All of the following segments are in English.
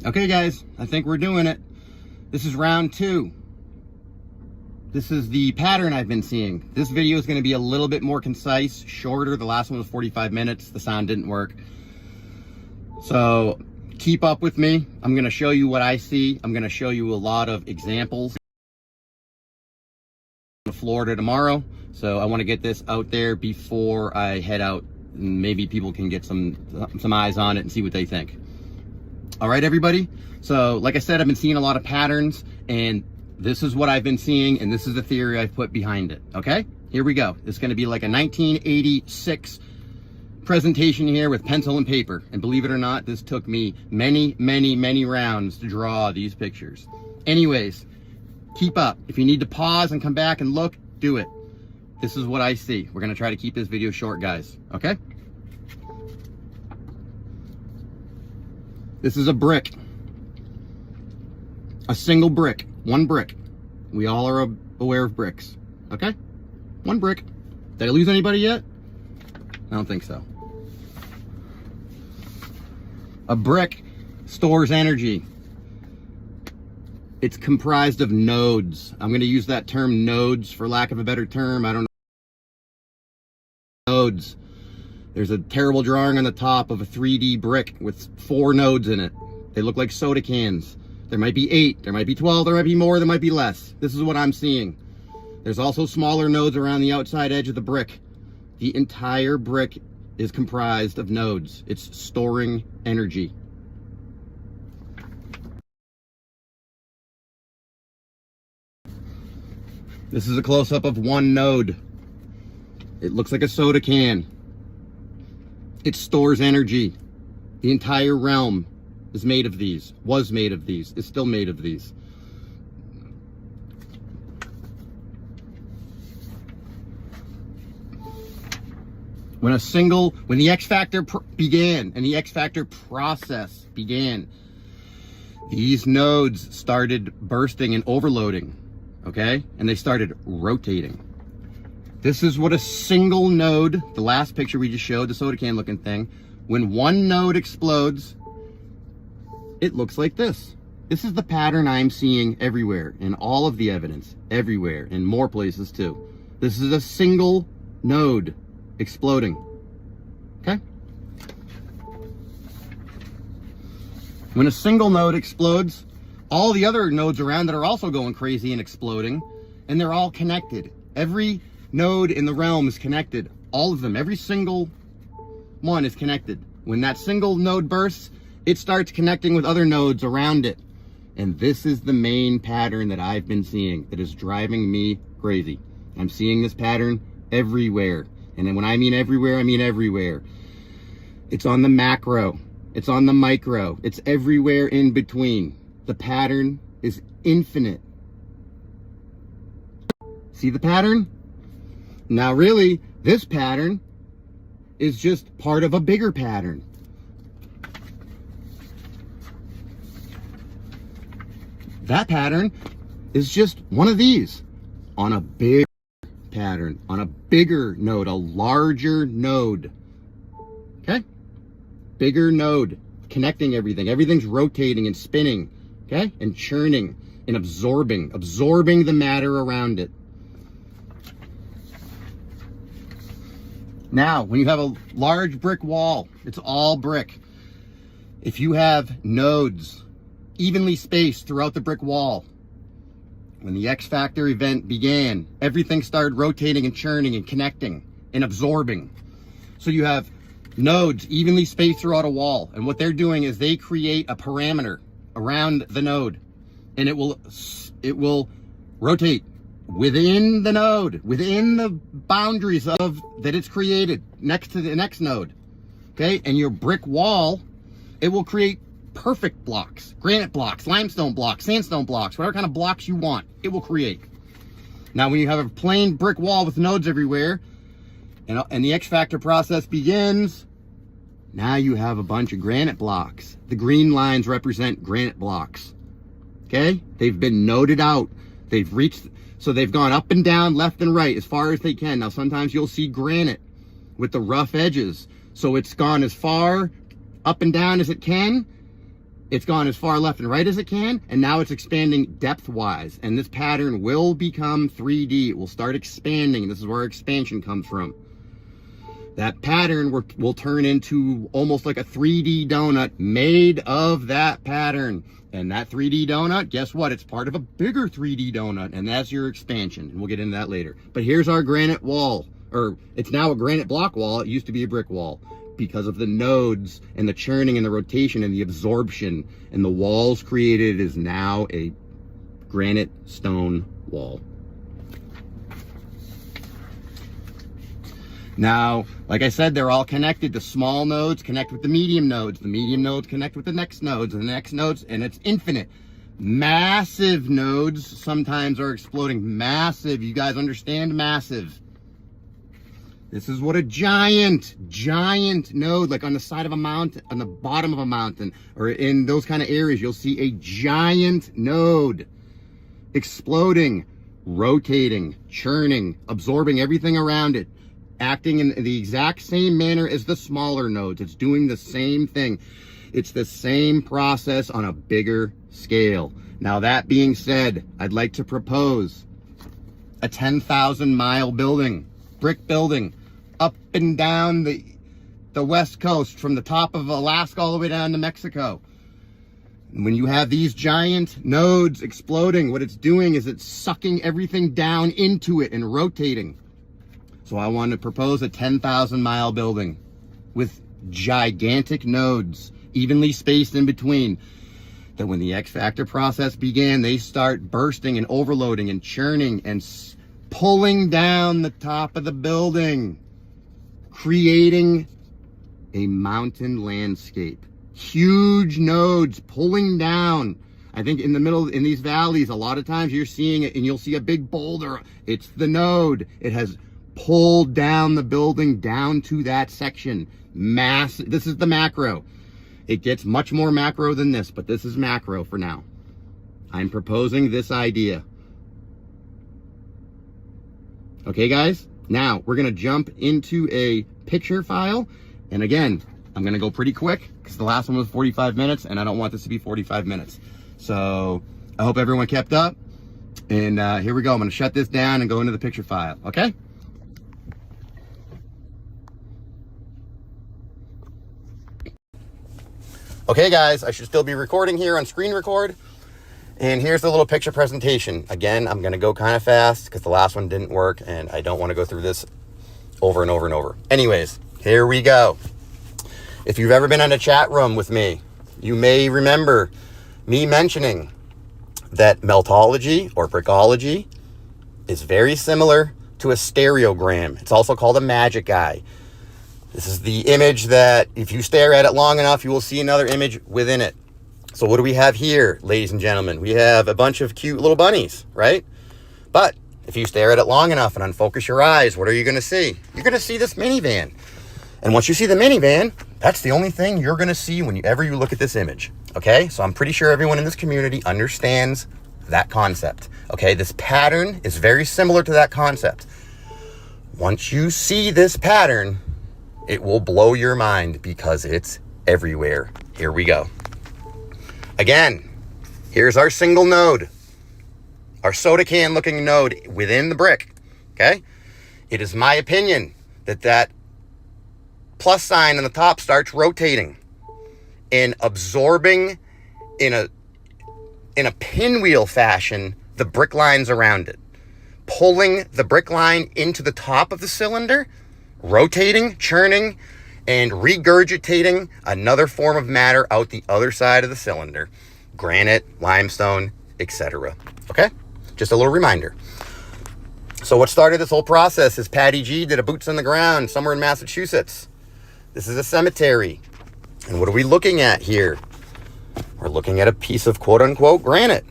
Okay guys, I think we're doing it. This is round 2. This is the pattern I've been seeing. This video is going to be a little bit more concise, shorter. The last one was 45 minutes. The sound didn't work. So keep up with me. I'm going to show you what I see. I'm going to show you a lot of examples. To Florida tomorrow, so I want to get this out there before I head out. Maybe people can get some eyes on it and see what they think. All right, everybody. So like I said, I've been seeing a lot of patterns, and this is what I've been seeing, and this is the theory I've put behind it. Okay, here we go. It's going to be like a 1986 presentation here with pencil and paper. And believe it or not, this took me many rounds to draw these pictures. Anyways, keep up. If you need to pause and come back and look, do it. This is what I see. We're going to try to keep this video short, guys. Okay? This is a brick. A single brick. One brick. We all are aware of bricks. Okay? One brick. Did I lose anybody yet? I don't think so. A brick stores energy. It's comprised of nodes. I'm going to use that term nodes for lack of a better term. I don't know. Nodes. There's a terrible drawing on the top of a 3D brick with 4 nodes in it. They look like soda cans. There might be 8, there might be 12, there might be more, there might be less. This is what I'm seeing. There's also smaller nodes around the outside edge of the brick. The entire brick is comprised of nodes. It's storing energy. This is a close-up of one node. It looks like a soda can. It stores energy. The entire realm is made of these, was made of these, is still made of these. When the X Factor began and the X Factor process began, these nodes started bursting and overloading, okay? And they started rotating. This is what a single node, the last picture we just showed, the soda can looking thing, when one node explodes, it looks like this. This is the pattern I'm seeing everywhere, in all of the evidence, everywhere, in more places too. This is a single node exploding, okay? When a single node explodes, all the other nodes around it are also going crazy and exploding, and they're all connected. Every node in the realm is connected. All of them, every single one is connected. When that single node bursts, it starts connecting with other nodes around it. And this is the main pattern that I've been seeing that is driving me crazy. I'm seeing this pattern everywhere. And then when I mean everywhere, I mean everywhere. It's on the macro. It's on the micro. It's everywhere in between. The pattern is infinite. See the pattern? Now really, this pattern is just part of a bigger pattern. That pattern is just one of these on a big pattern, on a bigger node, a larger node. Okay? Bigger node, connecting everything. Everything's rotating and spinning, okay? And churning and absorbing the matter around it. Now, when you have a large brick wall, it's all brick. If you have nodes evenly spaced throughout the brick wall, when the X Factor event began, everything started rotating and churning and connecting and absorbing. So you have nodes evenly spaced throughout a wall, and what they're doing is they create a parameter around the node, and it will rotate within the node, within the boundaries of that it's created next to the next node, okay? And your brick wall, it will create perfect blocks, granite blocks, limestone blocks, sandstone blocks, whatever kind of blocks you want, it will create. Now, when you have a plain brick wall with nodes everywhere, and the X Factor process begins, now you have a bunch of granite blocks. The green lines represent granite blocks, okay? They've been noded out. They've reached, so they've gone up and down, left and right, as far as they can. Now, sometimes you'll see granite with the rough edges. So it's gone as far up and down as it can, It's gone as far left and right as it can, and now it's expanding depth-wise. And this pattern will become 3D. It will start expanding. This is where expansion comes from. That pattern will turn into almost like a 3D donut made of that pattern. And that 3D donut, guess what? It's part of a bigger 3D donut, and that's your expansion. And we'll get into that later. But here's our granite wall, or it's now a granite block wall. It used to be a brick wall because of the nodes and the churning and the rotation and the absorption. And the walls created is now a granite stone wall. Now, like I said, they're all connected. The small nodes connect with the medium nodes. The medium nodes connect with the next nodes and the next nodes, and it's infinite. Massive nodes sometimes are exploding. Massive, you guys understand massive. This is what a giant node, like on the side of a mountain, on the bottom of a mountain, or in those kind of areas, you'll see a giant node exploding, rotating, churning, absorbing everything around it, acting in the exact same manner as the smaller nodes. It's doing the same thing. It's the same process on a bigger scale. Now, that being said, I'd like to propose a 10,000 mile building, brick building, up and down the west coast, from the top of Alaska all the way down to Mexico. And when you have these giant nodes exploding, what it's doing is it's sucking everything down into it and rotating. So I want to propose a 10,000 mile building with gigantic nodes, evenly spaced in between, that when the X factor process began, they start bursting and overloading and churning and pulling down the top of the building, creating a mountain landscape. Huge nodes pulling down. I think in the middle, in these valleys, a lot of times you're seeing it and you'll see a big boulder. It's the node. It has pulled down the building down to that section. This is the macro. It gets much more macro than this, but this is macro for now. I'm proposing this idea. Okay, guys? Now, we're going to jump into a picture file. And again, I'm going to go pretty quick because the last one was 45 minutes, and I don't want this to be 45 minutes. So I hope everyone kept up. And here we go. I'm going to shut this down and go into the picture file. Okay? Okay, guys, I should still be recording here on screen record. And here's the little picture presentation. Again, I'm going to go kind of fast because the last one didn't work, and I don't want to go through this over and over and over. Anyways, here we go. If you've ever been in a chat room with me, you may remember me mentioning that meltology or brickology is very similar to a stereogram. It's also called a magic eye. This is the image that if you stare at it long enough, you will see another image within it. So what do we have here, ladies and gentlemen? We have a bunch of cute little bunnies, right? But if you stare at it long enough and unfocus your eyes, what are you going to see? You're going to see this minivan. And once you see the minivan, that's the only thing you're going to see whenever you look at this image. Okay? So I'm pretty sure everyone in this community understands that concept. Okay? This pattern is very similar to that concept. Once you see this pattern, it will blow your mind because it's everywhere. Here we go. Again, here's our single node, our soda can looking node within the brick. Okay? It is my opinion that that plus sign on the top starts rotating and absorbing in a pinwheel fashion the brick lines around it, pulling the brick line into the top of the cylinder, rotating, churning, and regurgitating another form of matter out the other side of the cylinder. Granite, limestone, etc. Okay? Just a little reminder. So what started this whole process is Patty G did a boots on the ground somewhere in Massachusetts. This is a cemetery. And what are we looking at here? We're looking at a piece of quote-unquote granite.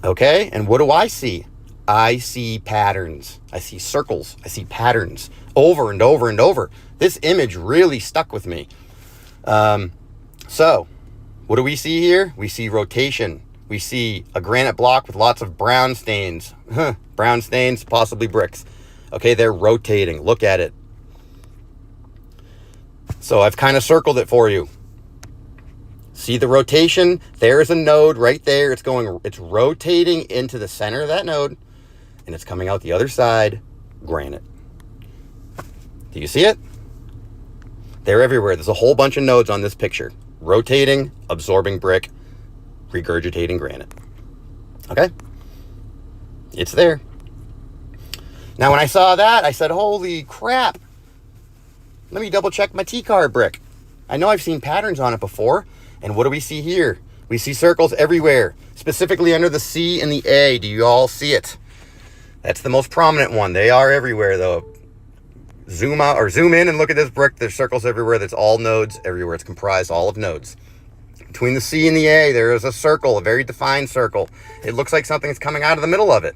Okay? And what do I see? I see patterns. I see circles. I see patterns over and over and over. This image really stuck with me. So, what do we see here? We see rotation. We see a granite block with lots of brown stains. Brown stains, possibly bricks. Okay, they're rotating. Look at it. So I've kind of circled it for you. See the rotation? There's a node right there. It's rotating into the center of that node, and it's coming out the other side, granite. Do you see it? They're everywhere. There's a whole bunch of nodes on this picture. Rotating, absorbing brick, regurgitating granite. Okay? It's there. Now, when I saw that, I said, holy crap. Let me double check my T-card brick. I know I've seen patterns on it before. And what do we see here? We see circles everywhere, specifically under the C and the A. Do you all see it? That's the most prominent one. They are everywhere, though. Zoom out or zoom in and look at this brick. There's circles everywhere. That's all nodes everywhere. It's comprised all of nodes. Between the C and the A, there is a circle, a very defined circle. It looks like something's coming out of the middle of it,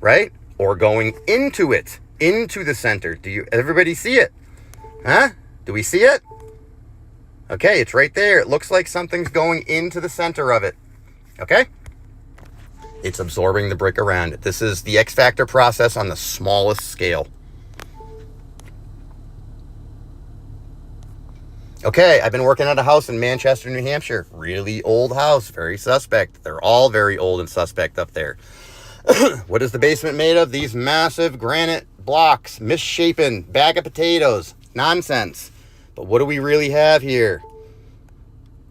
right? Or going into it, into the center. Everybody see it? Huh? Do we see it? Okay, it's right there. It looks like something's going into the center of it. Okay? It's absorbing the brick around it. This is the X factor process on the smallest scale. Okay, I've been working at a house in Manchester, New Hampshire. Really old house, very suspect. They're all very old and suspect up there. What is the basement made of? These massive granite blocks, misshapen, bag of potatoes. Nonsense. But what do we really have here?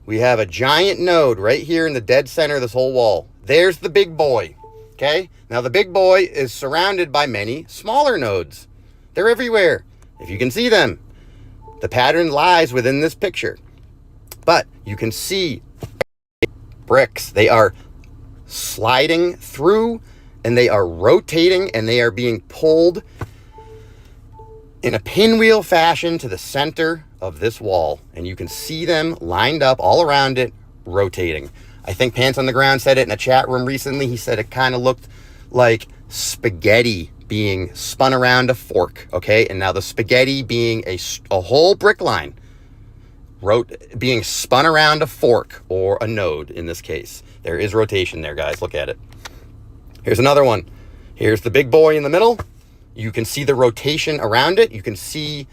We have a giant node right here in the dead center of this whole wall. There's the big boy, okay? Now, the big boy is surrounded by many smaller nodes. They're everywhere, if you can see them. The pattern lies within this picture. But you can see bricks. They are sliding through, and they are rotating, and they are being pulled in a pinwheel fashion to the center of this wall. And you can see them lined up all around it, rotating. I think Pants on the Ground said it in a chat room recently. He said it kind of looked like spaghetti being spun around a fork, okay? And now the spaghetti being a whole brick line, being spun around a fork or a node in this case. There is rotation there, guys. Look at it. Here's another one. Here's the big boy in the middle. You can see the rotation around it. You can see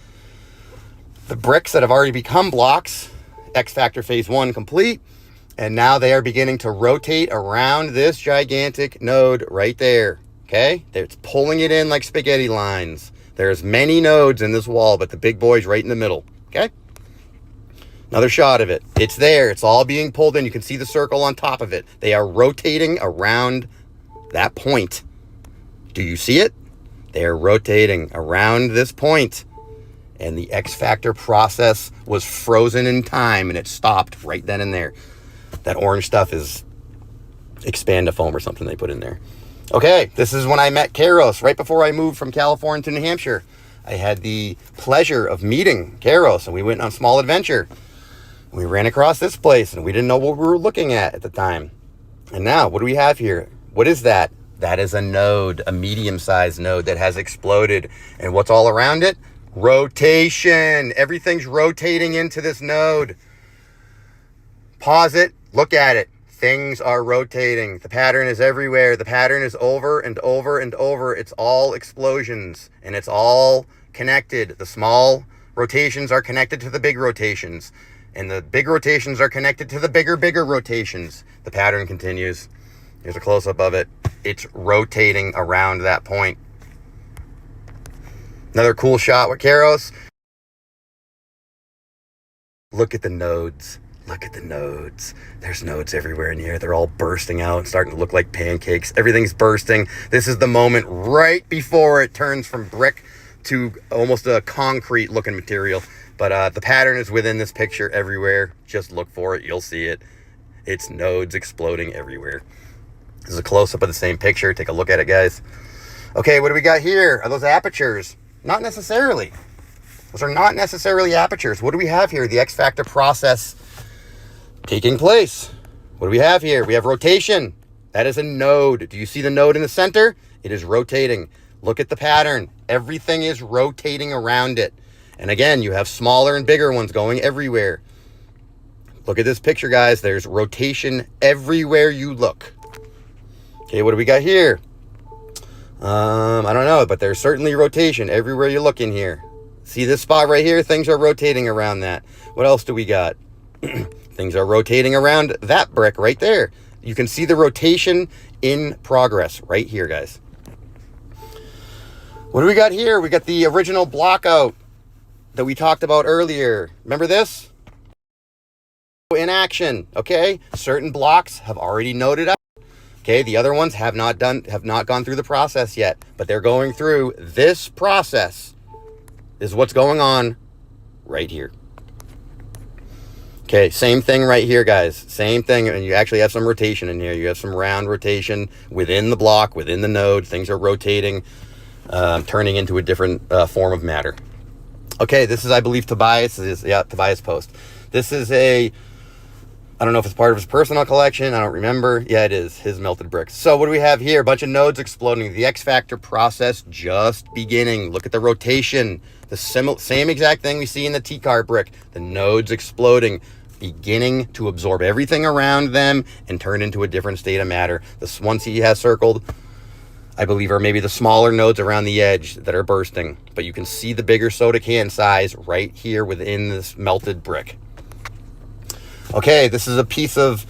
the bricks that have already become blocks. X Factor Phase 1 complete. And now they are beginning to rotate around this gigantic node right there. Okay? It's pulling it in like spaghetti lines. There's many nodes in this wall, but the big boy's right in the middle. Okay? Another shot of it. It's there. It's all being pulled in. You can see the circle on top of it. They are rotating around that point. Do you see it? They're rotating around this point. And the X Factor process was frozen in time, and it stopped right then and there. That orange stuff is Expandifoam or something they put in there. Okay, this is when I met Kairos, right before I moved from California to New Hampshire. I had the pleasure of meeting Kairos, and we went on a small adventure. We ran across this place, and we didn't know what we were looking at the time. And now, what do we have here? What is that? That is a node, a medium-sized node that has exploded. And what's all around it? Rotation. Everything's rotating into this node. Pause it. Look at it. Things are rotating. The pattern is everywhere. The pattern is over and over and over. It's all explosions, and it's all connected. The small rotations are connected to the big rotations, and the big rotations are connected to the bigger rotations. The pattern continues. Here's a close-up of it. It's rotating around that point. Another cool shot with Kairos. Look at the nodes. Look at the nodes. There's nodes everywhere in here. They're all bursting out and starting to look like pancakes. Everything's bursting. This is the moment right before it turns from brick to almost a concrete looking material. But the pattern is within this picture everywhere. Just look for it. You'll see it. It's nodes exploding everywhere. This is a close-up of the same picture. Take a look at it, guys. Okay, what do we got here? Are those apertures? Not necessarily. Those are not necessarily apertures. What do we have here? The X Factor process taking place. What do we have here? We have rotation. That is a node. Do you see the node in the center? It is rotating. Look at the pattern. Everything is rotating around it. And again, you have smaller and bigger ones going everywhere. Look at this picture, guys. There's rotation everywhere you look. Okay, what do we got here? I don't know, but there's certainly rotation everywhere you look in here. See this spot right here? Things are rotating around that. What else do we got? Things are rotating around that brick right there. You can see the rotation in progress right here, guys. What do we got here? We got the original block out that we talked about earlier. Remember this? In action, okay? Certain blocks have already noded out. Okay, the other ones have not gone through the process yet, but they're going through this process. Is what's going on right here. Okay, same thing right here, guys. Same thing, and you actually have some rotation in here. You have some round rotation within the block, within the node. Things are rotating, turning into a different form of matter. Okay, this is, I believe, Tobias. Tobias post. This is I don't know if it's part of his personal collection. I don't remember. Yeah, it is. His melted bricks. So what do we have here? A bunch of nodes exploding. The X factor process just beginning. Look at the rotation. The same exact thing we see in the T-car brick. The nodes exploding, beginning to absorb everything around them and turn into a different state of matter. The ones he has circled, I believe, are maybe the smaller nodes around the edge that are bursting. But you can see the bigger soda can size right here within this melted brick. Okay, this is a piece of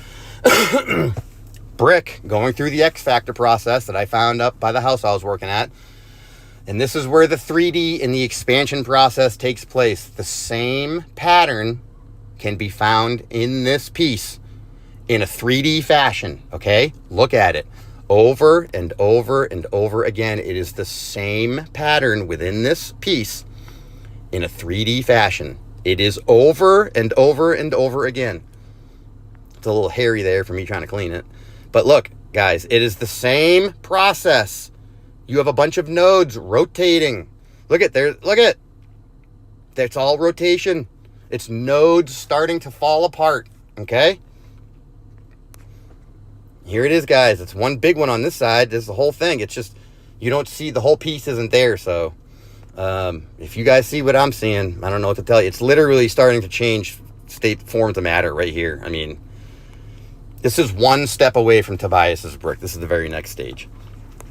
brick going through the X factor process that I found up by the house I was working at. And this is where the 3D and the expansion process takes place. The same pattern can be found in this piece in a 3D fashion, okay? Look at it. Over and over and over again. It is the same pattern within this piece in a 3D fashion. It is over and over and over again. It's a little hairy there for me trying to clean it. But look, guys, it is the same process. You have a bunch of nodes rotating. Look at there. Look at. That's all rotation. It's nodes starting to fall apart. Okay? Here it is, guys. It's one big one on this side. There's the whole thing. It's just, you don't see, the whole piece isn't there. So if you guys see what I'm seeing, I don't know what to tell you. It's literally starting to change forms of matter right here. I mean, this is one step away from Tobias's brick. This is the very next stage.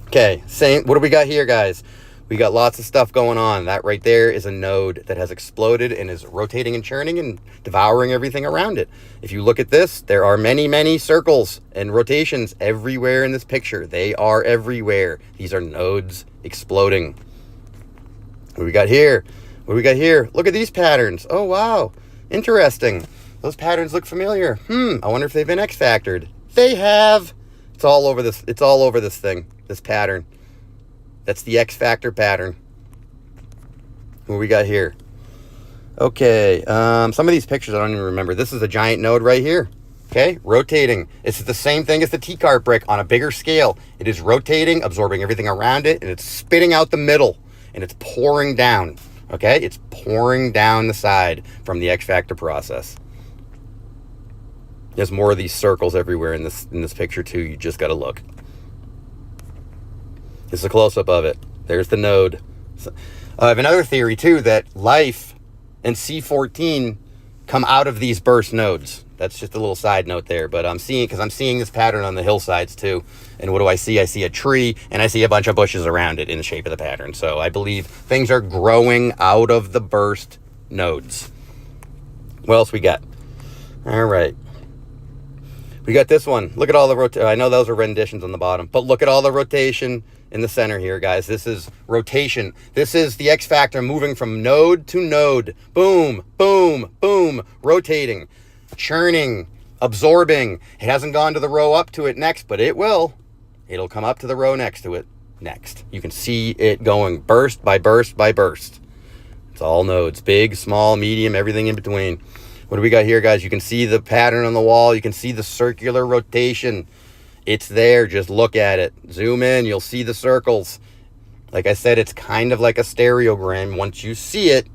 Okay, what do we got here, guys? We got lots of stuff going on. That right there is a node that has exploded and is rotating and churning and devouring everything around it. If you look at this, there are many, many circles and rotations everywhere in this picture. They are everywhere. These are nodes exploding. What do we got here? What do we got here? Look at these patterns. Oh, wow. Interesting. Those patterns look familiar. I wonder if they've been X-factored. They have. It's all over this. It's all over this thing, this pattern. That's the X factor pattern. What we got here? Okay, some of these pictures I don't even remember. This is a giant node right here. Okay, rotating. It's the same thing as the T-car brick on a bigger scale. It is rotating, absorbing everything around it, and it's spitting out the middle, and it's pouring down. Okay, it's pouring down the side from the X factor process. There's more of these circles everywhere in this picture too. You just got to look. This is a close-up of it. There's the node. So, I have another theory, too, that life and C14 come out of these burst nodes. That's just a little side note there. But I'm seeing this pattern on the hillsides, too. And what do I see? I see a tree, and I see a bunch of bushes around it in the shape of the pattern. So I believe things are growing out of the burst nodes. What else we got? All right. We got this one. Look at all the rotation. I know those are renditions on the bottom, but look at all the rotation in the center here, guys. This is rotation. This is the X factor moving from node to node. Boom, boom, boom. Rotating, churning, absorbing. It hasn't gone to the row up to it next, but it will. It'll come up to the row next to it next. You can see it going burst by burst by burst. It's all nodes. Big, small, medium, everything in between. What do we got here, guys? You can see the pattern on the wall. You can see the circular rotation. It's there. Just look at it. Zoom in. You'll see the circles. Like I said, it's kind of like a stereogram. Once you see it,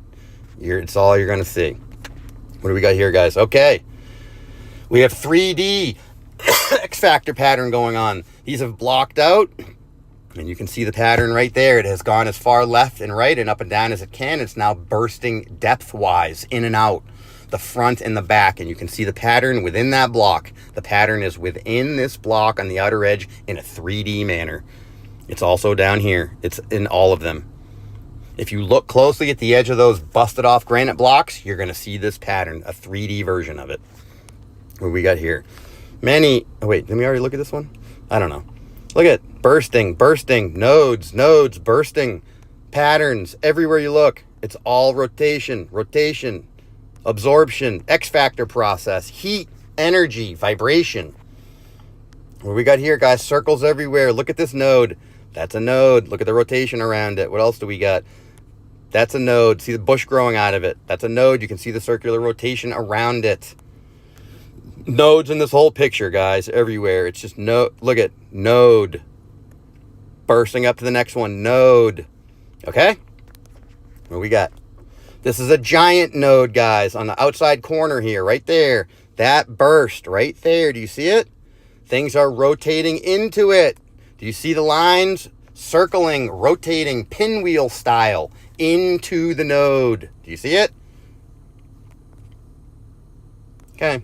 it's all you're going to see. What do we got here, guys? Okay. We have 3D X-factor pattern going on. These have blocked out. And you can see the pattern right there. It has gone as far left and right and up and down as it can. It's now bursting depth-wise in and out, the front and the back, and you can see the pattern within that block. The pattern is within this block on the outer edge in a 3D manner. It's also down here. It's in all of them. If you look closely at the edge of those busted off granite blocks, you're going to see this pattern, a 3D version of it. What we got here? Many, oh wait, didn't we already look at this one? I don't know. Look at bursting, nodes, bursting, patterns everywhere you look. It's all rotation, absorption, X factor process, heat, energy, vibration. What we got here, guys? Circles everywhere. Look at this node. That's a node. Look at the rotation around it. What else do we got? That's a node. See the bush growing out of it. That's a node. You can see the circular rotation around it. Nodes in this whole picture, guys, everywhere. It's just look at node. Bursting up to the next one, node. Okay? What we got? This is a giant node, guys, on the outside corner here, right there. That burst right there. Do you see it? Things are rotating into it. Do you see the lines circling, rotating, pinwheel style into the node? Do you see it? Okay.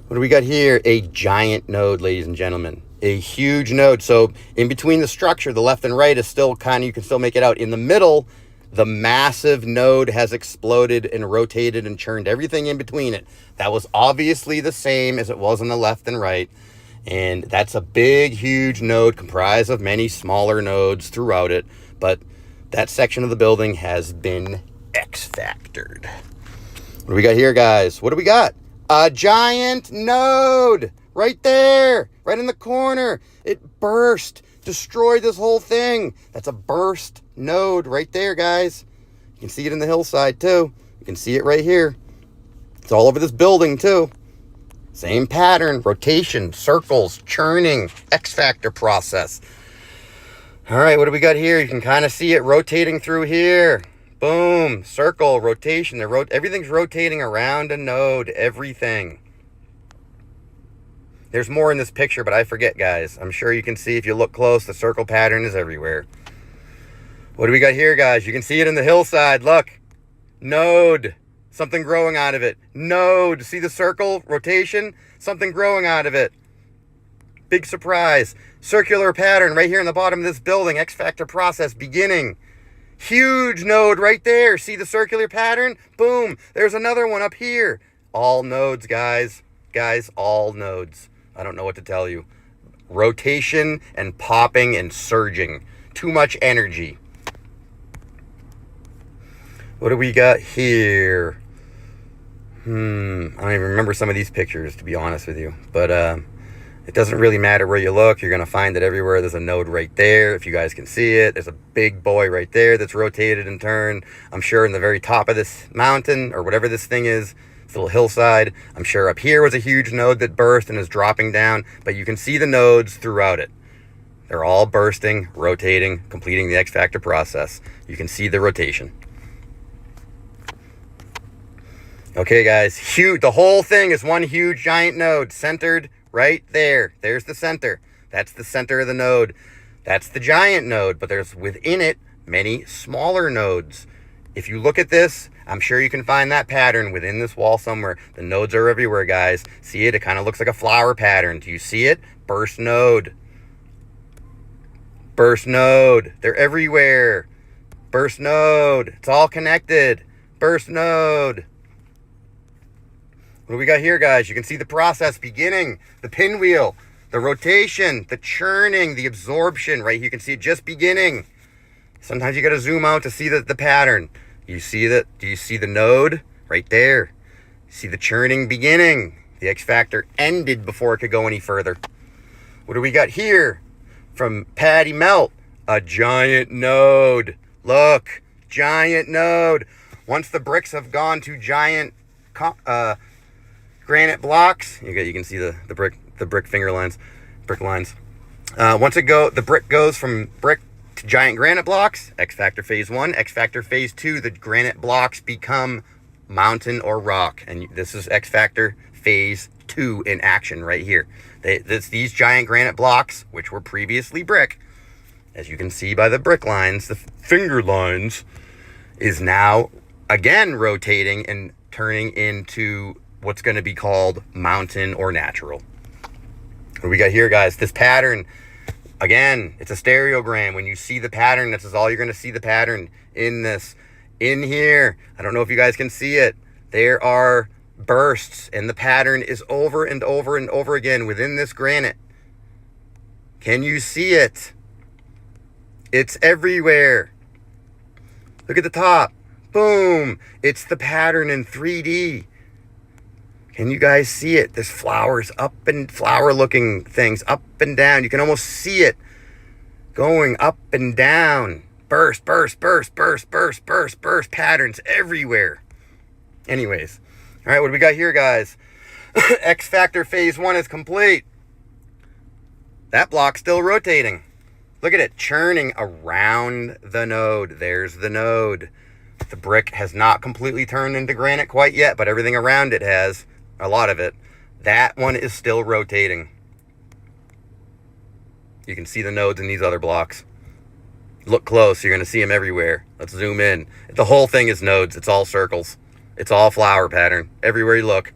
What do we got here? A giant node, ladies and gentlemen. A huge node. So in between the structure, the left and right is still kind of, you can still make it out. In the middle, the massive node has exploded and rotated and churned everything in between it. That was obviously the same as it was on the left and right. And that's a big, huge node comprised of many smaller nodes throughout it. But that section of the building has been X-factored. What do we got here, guys? What do we got? A giant node right there, right in the corner. It burst, destroyed this whole thing. That's a burst node right there, guys. You can see it in the hillside too. You can see it right here. It's all over this building too. Same pattern, rotation, circles, churning, X-factor process. All right, what do we got here? You can kind of see it rotating through here. Boom, circle, rotation. Everything's rotating around a node, everything. There's more in this picture, but I forget, guys. I'm sure you can see if you look close, the circle pattern is everywhere. What do we got here, guys? You can see it in the hillside. Look, node. Something growing out of it. Node. See the circle rotation? Something growing out of it. Big surprise. Circular pattern right here in the bottom of this building. X-factor process beginning. Huge node right there. See the circular pattern? Boom. There's another one up here. All nodes, guys. Guys, all nodes. I don't know what to tell you. Rotation and popping and surging. Too much energy. What do we got here? I don't even remember some of these pictures, to be honest with you. But it doesn't really matter where you look. You're going to find that everywhere there's a node right there. If you guys can see it, there's a big boy right there that's rotated and turned. I'm sure in the very top of this mountain or whatever this thing is, this little hillside, I'm sure up here was a huge node that burst and is dropping down. But you can see the nodes throughout it. They're all bursting, rotating, completing the X-factor process. You can see the rotation. Okay, guys, huge. The whole thing is one huge giant node centered right there. There's the center. That's the center of the node. That's the giant node, but there's within it many smaller nodes. If you look at this, I'm sure you can find that pattern within this wall somewhere. The nodes are everywhere, guys. See it? It kind of looks like a flower pattern. Do you see it? Burst node. Burst node. They're everywhere. Burst node. It's all connected. Burst node. What do we got here, guys? You can see the process beginning, the pinwheel, the rotation, the churning, the absorption, right? You can see it just beginning. Sometimes you got to zoom out to see the pattern. You see that? Do you see the node right there? See the churning beginning. The X-factor ended before it could go any further. What do we got here? From Patty Melt, a giant node. Look, giant node. Once the bricks have gone to giant granite blocks, you can see the brick finger lines, brick lines. Once the brick goes from brick to giant granite blocks, X-factor phase 1, X-factor phase 2, the granite blocks become mountain or rock, and this is X-factor phase 2 in action right here. These giant granite blocks, which were previously brick, as you can see by the brick lines, the finger lines, is now again rotating and turning into what's going to be called mountain or natural. What do we got here, guys? This pattern, again, it's a stereogram. When you see the pattern, this is all you're going to see the pattern in this. In here, I don't know if you guys can see it. There are bursts, and the pattern is over and over and over again within this granite. Can you see it? It's everywhere. Look at the top. Boom. It's the pattern in 3D. Can you guys see it? There's flowers up and flower looking things up and down. You can almost see it going up and down. Burst, burst, burst, burst, burst, burst, burst. Patterns everywhere. Anyways. All right, what do we got here, guys? X Factor Phase 1 is complete. That block's still rotating. Look at it, churning around the node. There's the node. The brick has not completely turned into granite quite yet, but everything around it has, a lot of it. That one is still rotating. You can see the nodes in these other blocks. Look close, you're going to see them everywhere. Let's zoom in. The whole thing is nodes. It's all circles. It's all flower pattern. Everywhere you look.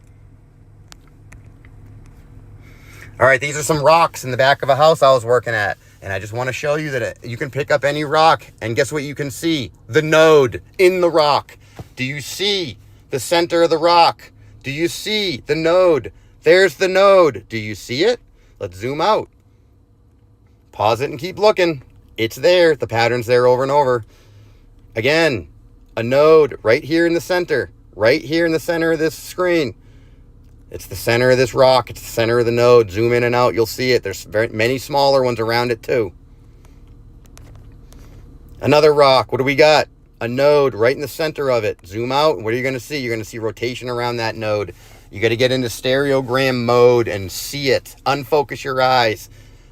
All right, these are some rocks in the back of a house I was working at. And I just want to show you that you can pick up any rock. And guess what you can see? The node in the rock. Do you see the center of the rock? Do you see the node? There's the node. Do you see it? Let's zoom out. Pause it and keep looking. It's there. The pattern's there over and over. Again, a node right here in the center. Right here in the center of this screen. It's the center of this rock. It's the center of the node. Zoom in and out. You'll see it. There's many smaller ones around it too. Another rock. What do we got? A node right in the center of it. Zoom out. What are you going to see? You're going to see rotation around that node. You got to get into stereogram mode and see it. Unfocus your eyes.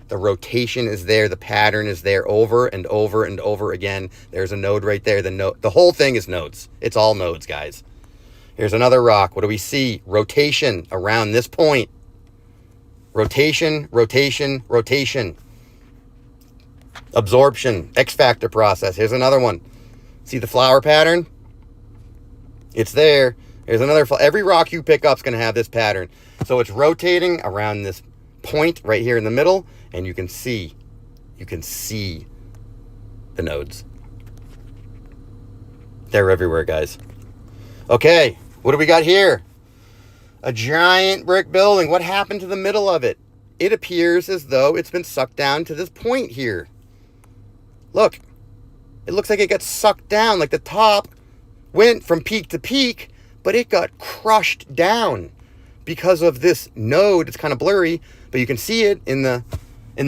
The rotation is there. The pattern is there over and over and over again. There's a node right there. The whole thing is nodes. It's all nodes, guys. Here's another rock. What do we see? Rotation around this point. Rotation, rotation, rotation. Absorption, X factor process. Here's another one. See the flower pattern? It's there. Here's another. Every rock you pick up is going to have this pattern. So it's rotating around this point right here in the middle, and you can see the nodes. They're everywhere, guys. Okay. What do we got here? A giant brick building. What happened to the middle of it? It appears as though it's been sucked down to this point here. Look. It looks like it got sucked down. Like the top went from peak to peak, but it got crushed down because of this node. It's kind of blurry, but you can see it in the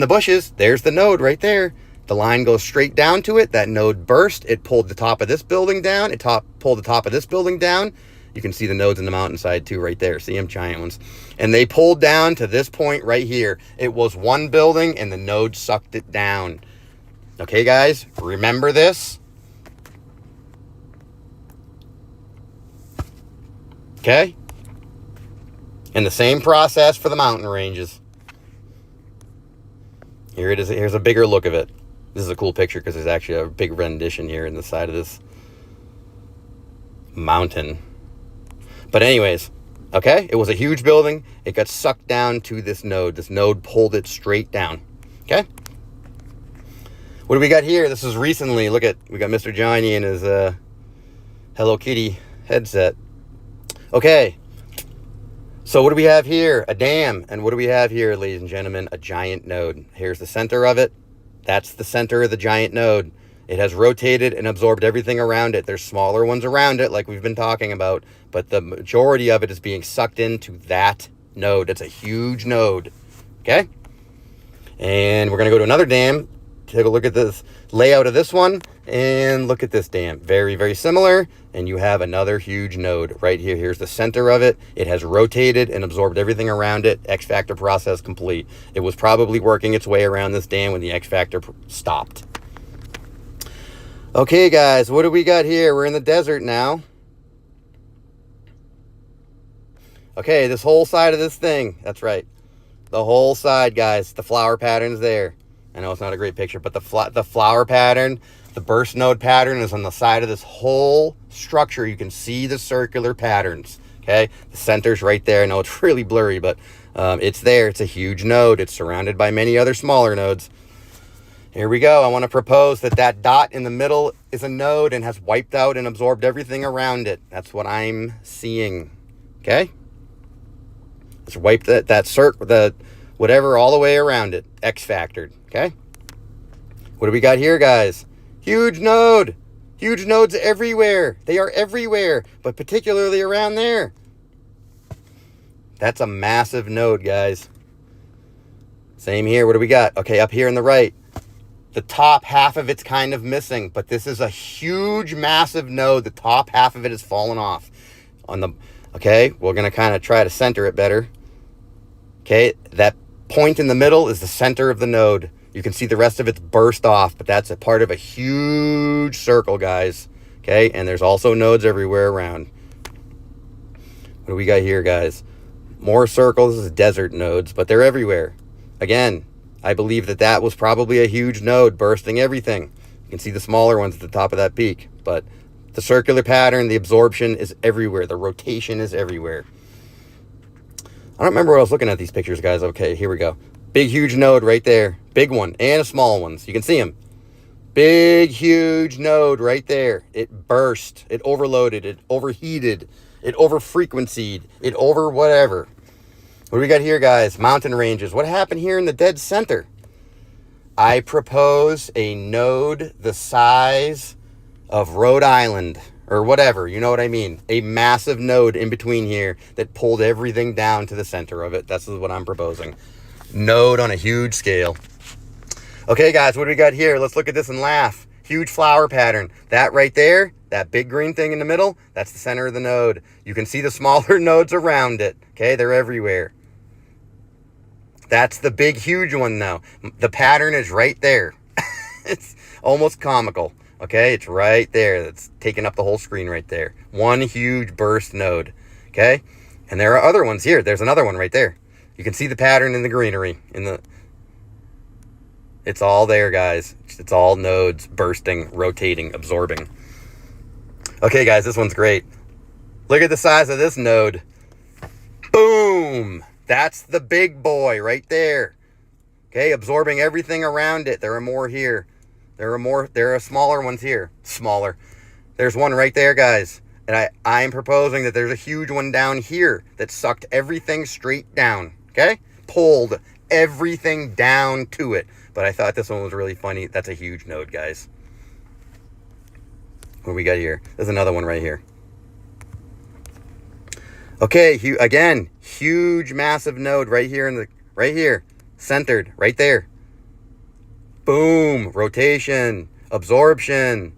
bushes. There's the node right there. The line goes straight down to it. That node burst. It pulled the top of this building down. Pulled the top of this building down. You can see the nodes in the mountainside too right there. See them? Giant ones. And they pulled down to this point right here. It was one building and the node sucked it down. Okay, guys? Remember this? Okay? And the same process for the mountain ranges. Here it is. Here's a bigger look of it. This is a cool picture because there's actually a big rendition here in the side of this mountain. But anyways, okay, it was a huge building. It got sucked down to this node. This node pulled it straight down. Okay? What do we got here? This is recently. Look at, we got Mr. Johnny in his Hello Kitty headset. Okay. So what do we have here? A dam. And what do we have here, ladies and gentlemen? A giant node. Here's the center of it. That's the center of the giant node. It has rotated and absorbed everything around it. There's smaller ones around it, like we've been talking about, but the majority of it is being sucked into that node. It's a huge node, okay? And we're going to go to another dam, take a look at this layout of this one, and look at this dam. Very, very similar, and you have another huge node right here. Here's the center of it. It has rotated and absorbed everything around it. X factor process complete. It was probably working its way around this dam when the X factor stopped. Okay, guys, what do we got here? We're in the desert now. Okay, this whole side of this thing. That's right. The whole side, guys. The flower pattern's there. I know it's not a great picture, but the flower pattern, the burst node pattern is on the side of this whole structure. You can see the circular patterns, okay? The center's right there. I know it's really blurry, but it's there. It's a huge node. It's surrounded by many other smaller nodes. Here we go. I want to propose that dot in the middle is a node and has wiped out and absorbed everything around it. That's what I'm seeing. Okay? Let's wipe that circle, the whatever, all the way around it. X factored. Okay. What do we got here, guys? Huge node. Huge nodes everywhere. They are everywhere, but particularly around there. That's a massive node, guys. Same here. What do we got? Okay, up here on the right. The top half of it's kind of missing, but this is a huge, massive node. The top half of it has fallen off. Okay, we're going to kind of try to center it better. Okay, that point in the middle is the center of the node. You can see the rest of it's burst off, but that's a part of a huge circle, guys. Okay, and there's also nodes everywhere around. What do we got here, guys? More circles. This is desert nodes, but they're everywhere. Again, I believe that was probably a huge node bursting everything. You can see the smaller ones at the top of that peak, but the circular pattern, the absorption is everywhere. The rotation is everywhere. I don't remember what I was looking at these pictures, guys. Okay, here we go. Big, huge node right there. Big one and a small one. So you can see them. Big, huge node right there. It burst. It overloaded. It overheated. It over-frequencied. It over whatever. What do we got here, guys? Mountain ranges. What happened here in the dead center? I propose a node the size of Rhode Island or whatever. You know what I mean? A massive node in between here that pulled everything down to the center of it. That's what I'm proposing. Node on a huge scale. Okay, guys, what do we got here? Let's look at this and laugh. Huge flower pattern. That right there, that big green thing in the middle, that's the center of the node. You can see the smaller nodes around it. Okay, they're everywhere. That's the big, huge one now. The pattern is right there. It's almost comical. Okay, it's right there. That's taking up the whole screen right there. One huge burst node. Okay, and there are other ones here. There's another one right there. You can see the pattern in the greenery. It's all there, guys. It's all nodes bursting, rotating, absorbing. Okay, guys, this one's great. Look at the size of this node. Boom! That's the big boy right there. Okay, absorbing everything around it. There are more here. There are smaller ones here. Smaller. There's one right there, guys. And I'm proposing that there's a huge one down here that sucked everything straight down. Okay? Pulled everything down to it. But I thought this one was really funny. That's a huge node, guys. What do we got here? There's another one right here. Okay, again, huge, massive node right here right here, centered, right there. Boom, rotation, absorption.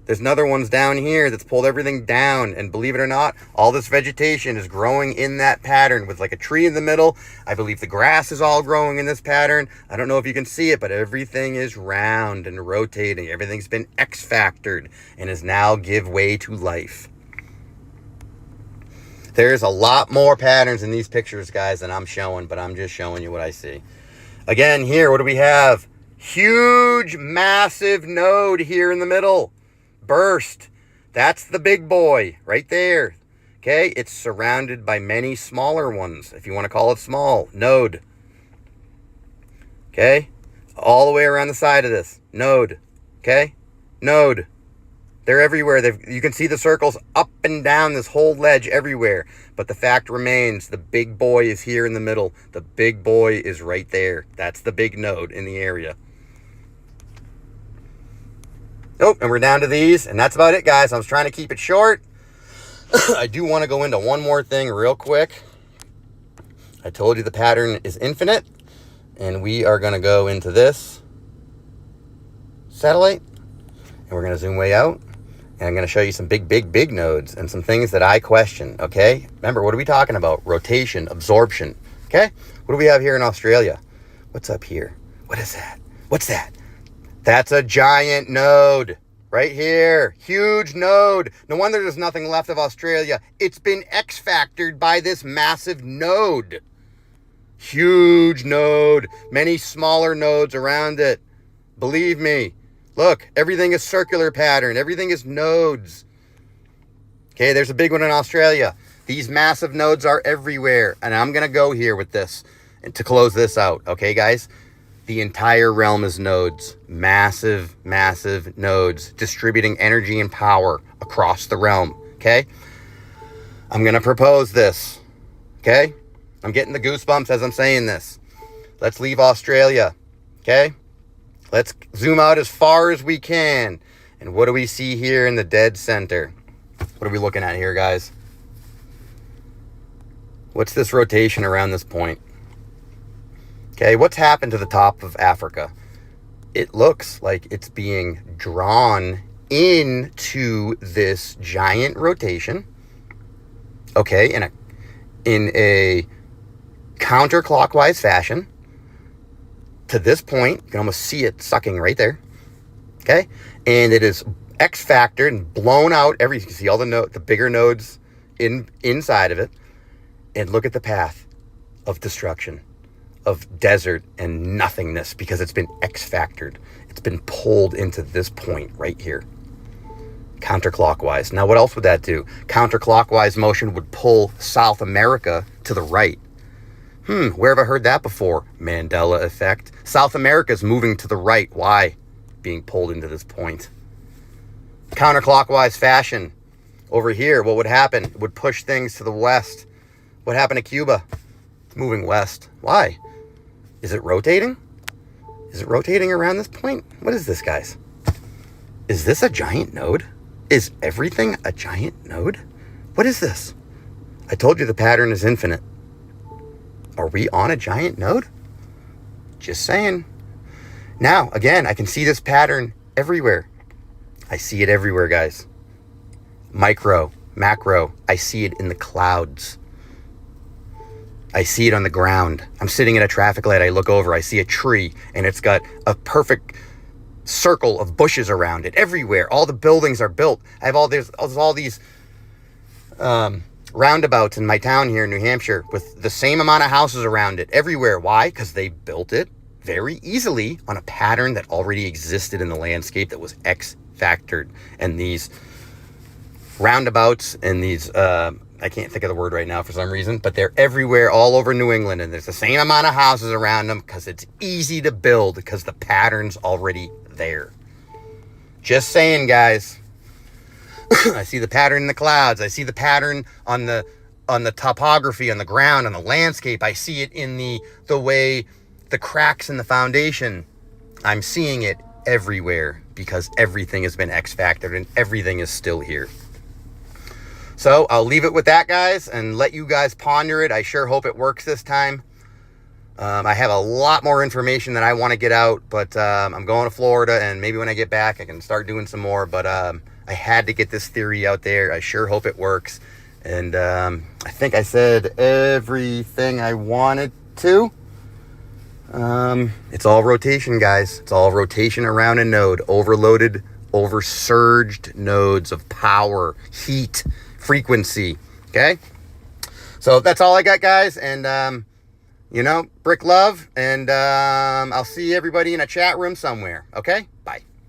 There's another one's down here that's pulled everything down, and believe it or not, all this vegetation is growing in that pattern with like a tree in the middle. I believe the grass is all growing in this pattern. I don't know if you can see it, but everything is round and rotating. Everything's been X-factored and is now give way to life. There's a lot more patterns in these pictures, guys, than I'm showing, but I'm just showing you what I see. Again, here, what do we have? Huge, massive node here in the middle. Burst. That's the big boy right there. Okay, it's surrounded by many smaller ones, if you want to call it small. Node. Okay, all the way around the side of this. Node. Okay, node. They're everywhere. You can see the circles up and down this whole ledge everywhere. But the fact remains, the big boy is here in the middle. The big boy is right there. That's the big node in the area. Oh, and we're down to these. And that's about it, guys. I was trying to keep it short. I do want to go into one more thing real quick. I told you the pattern is infinite. And we are going to go into this satellite. And we're going to zoom way out. And I'm going to show you some big nodes and some things that I question, okay? Remember, what are we talking about? Rotation, absorption, okay? What do we have here in Australia? What's up here? What is that? What's that? That's a giant node right here. Huge node. No wonder there's nothing left of Australia. It's been X-factored by this massive node. Huge node. Many smaller nodes around it. Believe me. Look, everything is circular pattern. Everything is nodes. Okay, there's a big one in Australia. These massive nodes are everywhere. And I'm going to go here with this to close this out. Okay, guys? The entire realm is nodes. Massive, massive nodes distributing energy and power across the realm. Okay? I'm going to propose this. Okay? I'm getting the goosebumps as I'm saying this. Let's leave Australia, okay? Let's zoom out as far as we can. And what do we see here in the dead center? What are we looking at here, guys? What's this rotation around this point? Okay, what's happened to the top of Africa? It looks like it's being drawn into this giant rotation, okay, in a counterclockwise fashion to this point. You can almost see it sucking right there, okay? And it is X-factored and blown out. You can see all the bigger nodes inside of it. And look at the path of destruction, of desert and nothingness, because it's been X-factored. It's been pulled into this point right here, counterclockwise. Now, what else would that do? Counterclockwise motion would pull South America to the right. Where have I heard that before? Mandela effect. South America is moving to the right. Why? Being pulled into this point. Counterclockwise fashion. Over here, what would happen? It would push things to the west. What happened to Cuba? It's moving west. Why? Is it rotating? Is it rotating around this point? What is this, guys? Is this a giant node? Is everything a giant node? What is this? I told you the pattern is infinite. Are we on a giant node? Just saying. Now, again, I can see this pattern everywhere. I see it everywhere, guys. Micro, macro, I see it in the clouds. I see it on the ground. I'm sitting at a traffic light. I look over. I see a tree, and it's got a perfect circle of bushes around it everywhere. All the buildings are built. I have all these roundabouts in my town here in New Hampshire with the same amount of houses around it everywhere. Why? Because they built it very easily on a pattern that already existed in the landscape that was X-factored. And these roundabouts and these I can't think of the word right now for some reason, but they're everywhere all over New England, and there's the same amount of houses around them because it's easy to build because the pattern's already there. Just saying, guys. I see the pattern in the clouds. I see the pattern on the topography, on the ground, on the landscape. I see it in the way the cracks in the foundation. I'm seeing it everywhere because everything has been X-factored and everything is still here. So I'll leave it with that, guys, and let you guys ponder it. I sure hope it works this time. I have a lot more information that I want to get out, but I'm going to Florida, and maybe when I get back, I can start doing some more. But I had to get this theory out there. I sure hope it works. And I think I said everything I wanted to. It's all rotation, guys. It's all rotation around a node. Overloaded, oversurged nodes of power, heat, frequency. Okay? So that's all I got, guys. And, brick love. And I'll see everybody in a chat room somewhere. Okay? Bye.